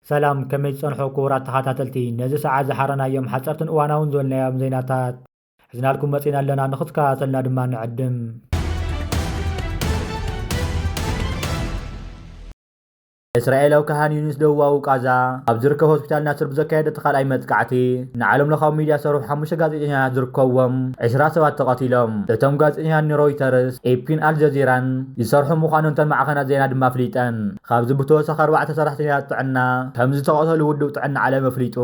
ሰላም ከመይ ጸንሑ ክቡራት ተኸታተልቲ ነዚ ሰዓት ዝሓረናዮም ሓጸርትን እዋናውን ዝወልናዮም ዜናታት ሕዝናልኩም መጺና ኣለና ንኽትከታተልና ድማ ንዕድም። እስራኤላዊ ካህን ዩኑስ ደቡባዊ ቃዛ ኣብ ዝርከብ ሆስፒታል ናስር ብዘካየደ ተኻልኣይ መጥቃዕቲ ንዓለም ለኻዊ ሚድያ ሰርሑ 5 ጋዜጠኛታት ዝርከብዎም 20 ሰባት ተቐቲሎም እቶም ጋዜጠኛታት ንሮይተርስ ኤፒን ኣልጀዚራን ዝሰርሑ ምዃኖም እተን ማዕኸናት ዜና ድማ ኣፍሊጠን። ካብዚ ብተወሳኺ 4 ሰራሕተኛታት ጥዕና ከም ዝተቐተሉ ውድብ ጥዕና ዓለም ኣፍሊጡ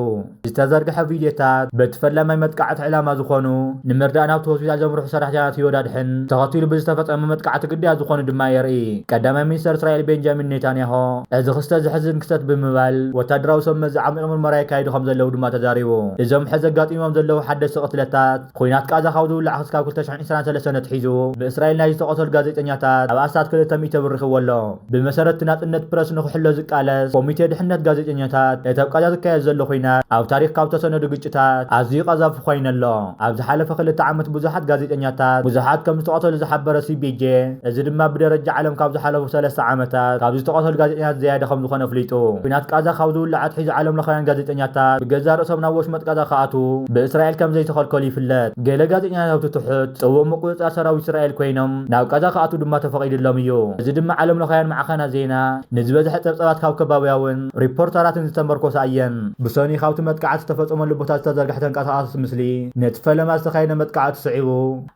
ዝተዘርግሐ ቪድዮታት በቲ ፈላማይ መጥቃዕቲ ዕላማ ዝኾኑ ንምርዳእ ናብቲ ሆስፒታል ዘምርሑ ሰራሕተኛታት ይወዳድሕን ተኸቲሉ ብዝተፈጸመ መጥቃዕቲ ግድያ ዝኾኑ ድማ የርኢ። ቀዳማይ ሚኒስተር እስራኤል ቤንጃሚን ኔታንያሆ እዚ ክስተት ዝሕዝን ክስተት ብምባል ወታደራዊ ሰመዝ ዓሚቕ ምርመራ የካይዱ ከም ዘለዉ ድማ ተዛሪቡ። እዞም ሕዚ ኣጋጢሞም ዘለዉ ሓደስቲ ቅትለታት ኩናት ቃዛ ካብ ዝውላዕ ክሳብ 2023 ኣትሒዙ ብእስራኤል ናይ ዝተቐተሉ ጋዜጠኛታት ኣብ ኣሳት 200 ብር ይኽዎ ኣሎ። ብመሰረት ናጽነት ፕረስ ንክሕሎ ዝቃለስ ኮሚቴ ድሕነት ጋዜጠኛታት እቲ ኣብ ቃዛ ዝካየድ ዘሎ ኩናት ኣብ ታሪኽ ካብ ተሰነዱ ግጭታት ኣዝዩ ቀዛፊ ኮይኑ ኣሎ። ኣብ ዝሓለፈ 2 ዓመት ብዙሓት ጋዜጠኛታት ብዙሓት ከም ዝተቐተሉ ዝሓበረ ሲቢጄ እዚ ድማ ብደረጃ ዓለም ካብ ዝሓለፉ 3 ዓመታት ካብ ዝተቐተሉ ጋዜጠኛታት ዝያደ ከም ዝኾነ ፍሊጡ ኩናት ቃዛ ካብ ዝውላዕ ኣትሒዙ ዓለም ለኻውያን ጋዜጠኛታት ብገዛ ርእሶም ናብ ወሽመጥ ቃዛ ከኣቱ ብእስራኤል ከም ዘይተኸልከሉ ይፍለጥ። ገለ ጋዜጠኛታት ኣብቲ ትሑት ጽቡቕ ምቁፅጻር ሰራዊት እስራኤል ኮይኖም ናብ ቃዛ ከኣቱ ድማ ተፈቒድሎም እዩ። እዚ ድማ ዓለም ለኻውያን ማዕኸናት ዜና ንዝበዝሐ ፀብፀባት ካብ ከባብያውን ሪፖርተራትን ዝተመርኮሳ እየን። ብሰኒ ካብቲ መጥቃዕቲ ዝተፈጸመሉ ቦታ ዝተዘርግሐ ተንቀሳቓሲ ምስሊ ነቲ ፈለማ ዝተኻየደ መጥቃዕቲ ስዒቡ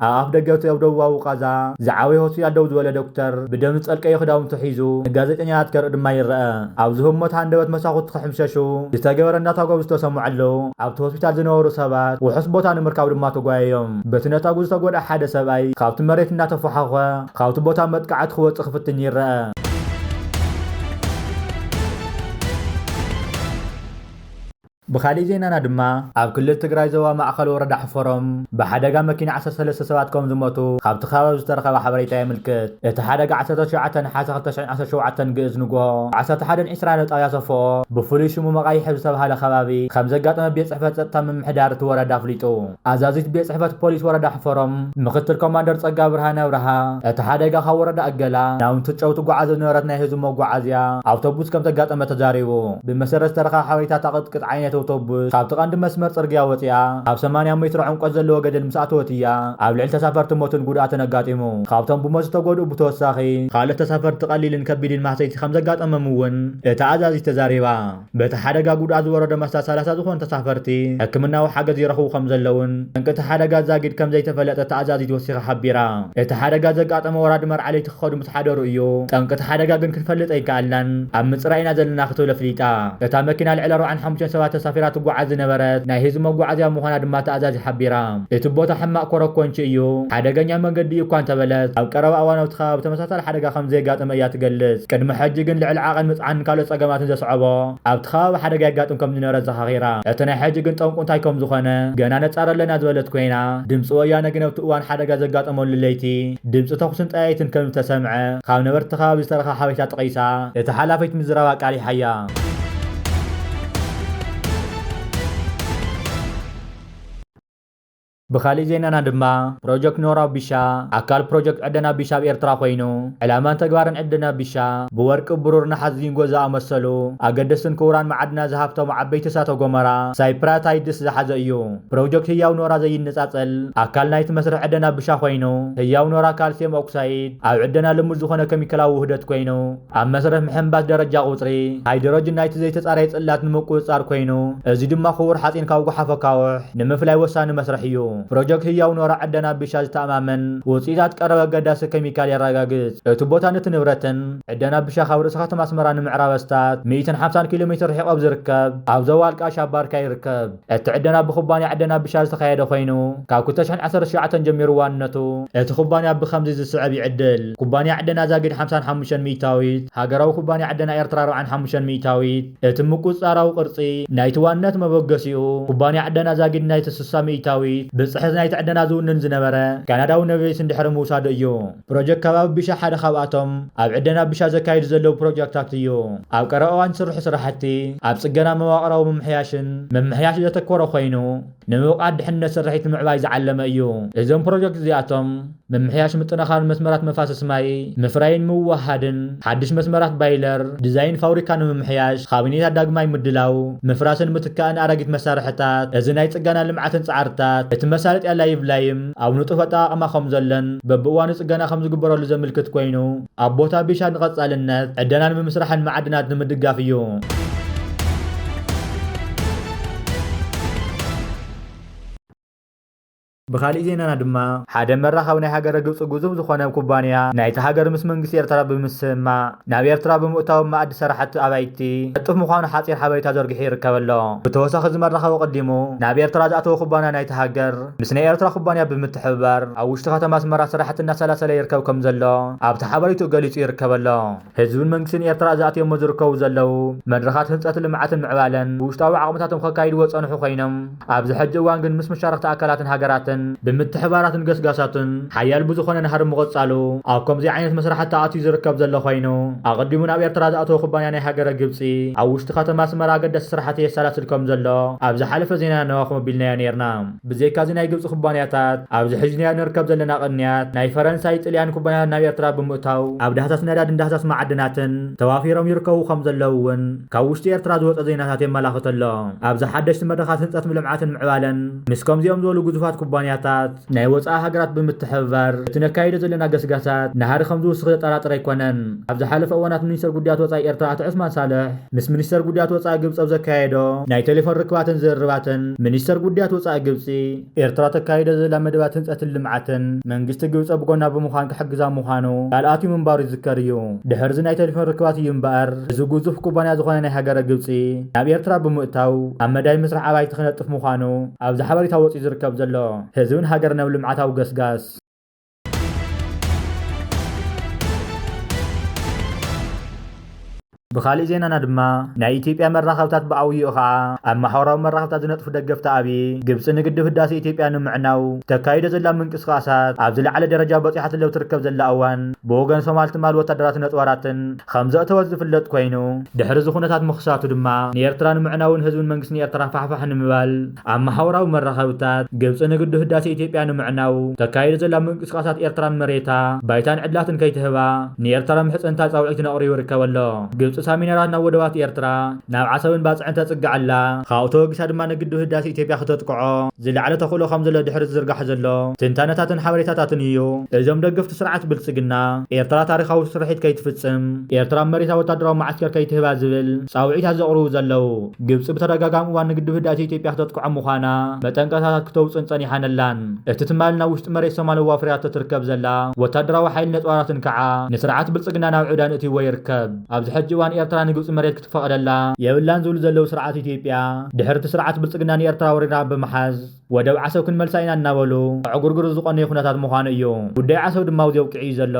ኣብ ኣፍ ደገ ኣብ ደቡባዊ ቃዛ ዝዓበየ ሆስፒታል ደው ዝበለ ዶክተር ብደም ዝጸልቀየ ክዳውንቱ ሒዙ ንጋዜጠኛታት ከርኢ ድማ ይርአ። ኣብዚ ህሞት ሃንደበት መሳኹቲ ክሕምሸሹ ዝተገበረ እናታጓጉ ዝተሰምዑ ኣብቲ ሆስፒታል ዝነበሩ ሰባት ውሑስ ቦታ ንምርካብ ድማ ተጓየዮም። በቲ ነታጉ ዝተጎድአ ሓደ ሰብኣይ ካብቲ መሬት እናተፈሓኸ ካብቲ ቦታ መጥቃዕቲ ክወፅእ ክፍትን ይርአ። ብኻሊእ ዜናና ድማ ኣብ ክልል ትግራይ ዞባ ማእኸል ወረዳ ሕፈሮም ብሓደጋ መኪና 13 ሰባት ከም ዝሞቱ ካብቲ ከባቢ ዝተረኸበ ሓበሬታ የምልክት። እቲ ሓደጋ 19 ነሓሰ 2017 ግእዝ ንግሆ 11:20 ጣብያ ሰፍኦ ብፍሉይ ሽሙ መቃይሕ ዝተባሃለ ከባቢ ከም ዘጋጠመ ቤት ጽሕፈት ጸጥታ ምምሕዳር እቲ ወረዳ ኣፍሊጡ። ኣዛዚት ቤት ጽሕፈት ፖሊስ ወረዳ ሕፈሮም ምክትል ኮማንደር ጸጋ ብርሃነ ኣብርሃ እቲ ሓደጋ ካብ ወረዳ እገላ ናብ እንትጨው ትጓዓዝ ዝነበረት ናይ ህዝቢ መጓዓዝያ ኣውቶቡስ ከም ዘጋጠመ ተዛሪቡ። ብመሰረት ዝተረኸበ ሓበሬታ ታቕጥቅጥ ዓይነት ኣውቶቡስ ካብቲ ቀንዲ መስመር ጽርግያ ወፂኣ ኣብ 80 ሜትር ዕምቆት ዘለዎ ገደል ምስ ኣተወት እያ ኣብ ልዕሊ ተሳፈርቲ ሞትን ጉድኣትን ኣጋጢሙ። ካብቶም ብሞት ዝተጎድኡ ብተወሳኺ ካልኦት ተሳፈርቲ ቀሊልን ከቢድን ማሕሰይቲ ከም ዘጋጠመም እውን እታ ኣዛዚት ተዛሪባ። በቲ ሓደጋ ጉድኣት ዝወረደ መስታ 30 ዝኾኑ ተሳፈርቲ ሕክምናዊ ሓገዝ ይረኽቡ ከም ዘለውን እንቅቲ ሓደጋ ዛጊድ ከም ዘይተፈለጠ እታ ኣዛዚት ወሲኻ ሓቢራ። እቲ ሓደጋ ዘጋጠመ ወራዲ መርዓለይቲ ክኸዱ ምስ ሓደሩ እዩ። ጠንቅቲ ሓደጋ ግን ክንፈልጥ ኣይከኣልናን ኣብ ምፅራይና ዘለና ክትብል ኣፍሊጣ። እታ መኪና ልዕሊ 45 ሰባት ተሳፊራ ትጓዓዝ ዝነበረት ናይ ህዝቢ መጓዓዝያ ምዃና ድማ ተኣዛዚ ሓቢራ። እቲ ቦታ ሕማቕ ኮረኮንቺ እዩ፣ ሓደገኛ መንገዲ እኳ እንተበለት ኣብ ቀረባ እዋን ኣብቲ ከባቢ ተመሳሳሊ ሓደጋ ከም ዘጋጠመ እያ ትገልጽ። ቅድሚ ሕጂ ግን ልዕሊ ዓቐን ምፅዓንን ካልኦት ፀገማትን ዘስዕቦ ኣብቲ ከባቢ ሓደጋ የጋጥም ከም ዝነበረ ዘኻኺራ። እቲ ናይ ሕጂ ግን ጠንቁ እንታይ ከም ዝኾነ ገና ነፃር ኣለና ዝበለት ኮይና ድምፂ ወያነ ግን ኣብቲ እዋን ሓደጋ ዘጋጠመሉ ለይቲ ድምፂ ተኹስን ጠያይትን ከም ዝተሰምዐ ካብ ነበርቲ ከባቢ ዝተረኸበ ሓበሬታ ጠቒሳ እቲ ሓላፊት ምዝረባ ቃሊሓ እያ። ብኻሊእ ዜናና ድማ ፕሮጀክት ኖራ ቢሻ ኣካል ፕሮጀክት ዕደና ቢሻ ኣብ ኤርትራ ኮይኑ ዕላማን ተግባርን ዕደና ቢሻ ብወርቂ ብሩር ናሓስ ዚንጎ ዝኣመሰሉ ኣገደስትን ክቡራን ማዕድናት ዝሃብቶም ዓበይቲ እሳተ ጎመራ ሳይፕራታይድስ ዝሓዘ እዩ። ፕሮጀክት ህያው ኖራ ዘይነጻጸል ኣካል ናይቲ መስርሕ ዕደና ቢሻ ኮይኑ ህያው ኖራ ካልሲየም ኦክሳይድ ኣብ ዕደና ልሙድ ዝኾነ ኬሚካላዊ ውህደት ኮይኑ ኣብ መስርሕ ምሕንባስ ደረጃ ቁፅሪ ሃይድሮጅን ናይቲ ዘይተጻረየ ጽላት ንምቁፅጻር ኮይኑ እዚ ድማ ክቡር ሓጺን ካብ ጎሓፈ ካውሕ ንምፍላይ ወሳኒ መስርሕ እዩ። ፕሮጀክት ህያው ኖራ ዕደና ቢሻ ዝተኣማመን ውፅኢታት ቀረበ ኣገዳሲ ኬሚካል የረጋግጽ። እቲ ቦታ ነቲ ንብረትን ዕደና ቢሻ ካብ ርእሲ ከተማ ኣስመራ ንምዕራብ ስታት 150 ኪሎ ሜትር ርሒቆም ዝርከብ ኣብ ዞባ ኣልቃሽ ኣባርካ ይርከብ። እቲ ዕደና ብኩባንያ ዕደና ቢሻ ዝተኻየደ ኮይኑ ካብ 2019 ጀሚሩ ዋንነቱ እቲ ኩባንያ ብከምዚ ዝስዕብ ይዕድል። ኩባንያ ዕደና ዛጊድ 55 ሚእታዊት፣ ሃገራዊ ኩባንያ ዕደና ኤርትራ 45 ሚእታዊት። እቲ ምቁፅጻራዊ ቅርጺ ናይቲ ዋንነት መበገሲኡ ኩባንያ ዕደና ዛጊድ ናይቲ 60 ሚእታዊት ብጽሕት ናይቲ ዕደና ዝውንን ዝነበረ ካናዳዊ ነቬስ እንድሕሪ ምውሳዱ እዩ። ፕሮጀክት ከባቢ ቢሻ ሓደ ካብኣቶም ኣብ ዕደና ቢሻ ዘካይዱ ዘለዉ ፕሮጀክታት እዩ። ኣብ ቀረባ እዋን ዝስርሑ ስራሕቲ ኣብ ጽገና መዋቕራዊ ምምሕያሽ ዘተኮረ ኮይኑ ንምውቃት ድሕነት ስርሒት ንምዕባይ ዝዓለመ እዩ። እዞም ፕሮጀክት እዚኣቶም ምምሕያሽ ምጥንኻር መስመራት መፋሰስ ማይ ምፍራይን ምዋሃድን ሓድሽ መስመራት ባይለር ዲዛይን ፋብሪካ ንምምሕያሽ ካቢኔታት ዳግማይ ምድላው ምፍራስን ምትካእን ኣረጊት መሳርሕታት እዚ ናይ ጽገና ልምዓትን ጻዕርታት እቲ መሳለጥ ያላ ይብላይም ኣብ ንጡፍ ኣጠቓቕማ ከም ዘለን በብእዋኑ ጽገና ከም ዝግበረሉ ዘመልክት ኮይኑ ኣብ ቦታ ቢሻ ንቐጻልነት ዕደናን ብምስራሕን ማዕድናት ንምድጋፍ እዩ። بخالي زيننا دما حدا مرة خونا هاجر جوز جوزو زخنا كوبانيا نايت هاجر مس منجس يرترى بمسما نبي يرترى بمؤتاو ما أدي سرحت أبايتي أطف مخاون حاطير حبايت هزار جحير كولا بتوسخ زمر خو قدمو نبي يرترى جاتو كوبانا نايت هاجر مسنا يرترى كوبانيا بمتحبر أو اشتغلت ماس مرة سرحت الناس لا يركب كم زلا أبت حبايتو قاليت يركبلا هزون منجسين يرترى جاتي مزركو زلو مدرخات هنسات المعات المعوالا واشتاو عقمتاتهم خكايد وصانو خينم أبز حج وانجن مس مشاركة أكلات هاجرات بمتحبارات قسقاساتن حيال بزخونه نهر مغصالو او كمزي عينت مسرحات تاعتي زركب زلو خينو اقدمون ابير ترازاتو خبانيا ناي هاجر غبصي او وشت ختم اسمرا قد سرحات يسلاسلكم زلو ابز حلف زينا نواخم بيلنا نيرنا بزي كازي ناي غبص خبانياتات ابز حجنيا نركب زلنا قنيات ناي فرنساي طليان خبانيا ناي ترا بمؤتاو اب دهتاس نداد اندهتاس معدناتن توافيرم يركبو خم زلوون كاوشت يرترا زوط زيناتات يملاختلو ابز حدش مدخات هنصات ملمعاتن معوالن مسكم زيوم زولو غزفات خبانيات ናይ ወፃኢ ሃገራት ብምትሕብባር እቲ ነካይደ ዘለና ገስጋሳት ናሃሪ ከም ዝውስኽ ዘጠራጥር ኣይኮነን ኣብ ዝሓለፈ እዋናት ሚኒስተር ጉዳያት ወፃኢ ኤርትራ ኣቶ ዑስማን ሳልሕ ምስ ሚኒስተር ጉዳያት ወፃኢ ግብፂ ኣብ ዘካየዶ ናይ ቴሌፎን ርክባትን ዝርርባትን ሚኒስተር ጉዳያት ወፃኢ ግብፂ ኤርትራ ተካይደ ዘላ መደባት ህንፀትን ልምዓትን መንግስቲ ግብፂ ብጎና ብምዃን ክሕግዛ ምዃኑ ካልኣትዩ ምንባሩ ይዝከር እዩ ድሕሪ እዚ ናይ ቴሌፎን ርክባት እዩ እምበኣር እዚ ግዙፍ ኩባንያ ዝኾነ ናይ ሃገረ ግብፂ ናብ ኤርትራ ብምእታው ኣብ መዳይ ምስራሕ ኣባይቲ ክነጥፍ ምዃኑ ኣብዚ ሓበሬታ ወፂኡ ዝርከብ ዘሎ ህዝብን هاجرنا ولمعتها وقسقاس بخالي زيننا دما ناي إثيوبيا مراخوتات بأويو خا أما حوراو مراخوتات زنطفو دقفتا أبي قبص نقد فداسي إثيوبيا نمعناو تكايد زلا من قسقاسات عبزل على درجة بطيحة لو تركب زلا أوان بوغن سومالت مال وتدرات نتواراتن خمزة توزف اللت كوينو دحر زخونتات مخصاتو دما نيرترا نمعناون هزون منقس نيرترا فحفح نمبال أما حوراو مراخوتات قبص نقد فداسي إثيوبيا نمعناو تكايد زلا من قسقاسات إيرترا مريتا بايتان عدلاتن كيتهبا نيرترا محس انتاز أوعيتنا أوري وركبالو قبص سامينارات نودوات إيرترا ناو عساون باصعنتا صقعلا خاوتو غسا دما نقدو هداسي إثيوبيا خططقعو زلعله تخلو خمزله دحر زرغح زلو تنتانتاتن حبريتاتاتن يو ازم دغفت سرعت بلصقنا إيرترا تاريخاو سرحيت كيتفصم إيرترا مريتا وتادراو معسكر كيتهبا زبل صاوعيتا زقرو زلو ግብጽ በተደጋጋሚ ዋን ንግዱ ህዳሴ ኢትዮጵያ ተጥቋም ምዃና መጠንቀሳታት ክተውፅን ጸኒሓነላን እቲ ትማልና ውሽጥ መሬት ሶማሌ ዋፍሪያት ተትርከብ ዘላ ወታደራዊ ሓይል ነጥዋራትን ከዓ ንስርዓት ብልጽግና ናብ ዑዳን እቲ ይርከብ ኣብዚ ሕጂ ዋን ኤርትራ ንግብጽ መሬት ክትፈቅደላ የብላን ዝብሉ ዘለው ስርዓት ኢትዮጵያ ድሕርቲ ስርዓት ብልጽግና ንኤርትራ ወሪራ በመሓዝ ወደብ ዓሰብ ክንመልሳ ኢና እናበሉ ዕጉርጉር ዝቆነ ኩነታት ምዃኑ እዩ ጉዳይ ዓሰብ ድማ ውፅእ ውቅዒ ዘሎ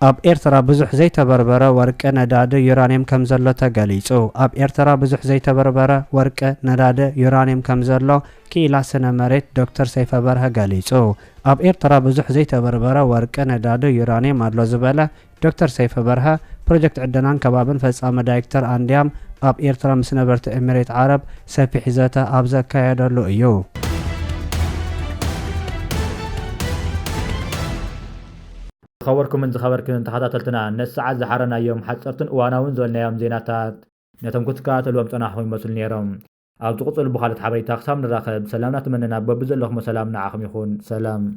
ኣብ ኤርትራ ብዙሕ ዘይተበርበረ ወርቂ ነዳዲ ዩራኒየም ከም ዘሎ ተገሊጹ ኣብ ኤርትራ ብዙሕ ዘይተበርበረ ወርቂ ነዳዲ ዩራኒየም ከም ዘሎ ክኢላ ስነ መሬት ዶክተር ሰይፈ በርሀ ገሊጹ ኣብ ኤርትራ ብዙሕ ዘይተበርበረ ወርቂ ነዳዲ ዩራኒየም ኣሎ ዝበለ ዶክተር ሰይፈ በርሀ ፕሮጀክት ዕደናን ከባብን ፈጻሚ ዳይሬክተር አንድያም ኣብ ኤርትራ ምስ ነበርቲ ኤሚሬት ዓረብ ሰፊሕ ዘተ ኣብ ዘካየደሉ እዩ خبركم من خبركم تحدثتنا نص ساعات زحرنا يوم حصرتن وانا زولنا يوم زيناتات نتم كنت كاتلوم صناحهم مسل نيرم او تقصل بخالت حبيتا خصام نراخب سلامنا تمننا ببزلخ سلامنا عخم يخون سلام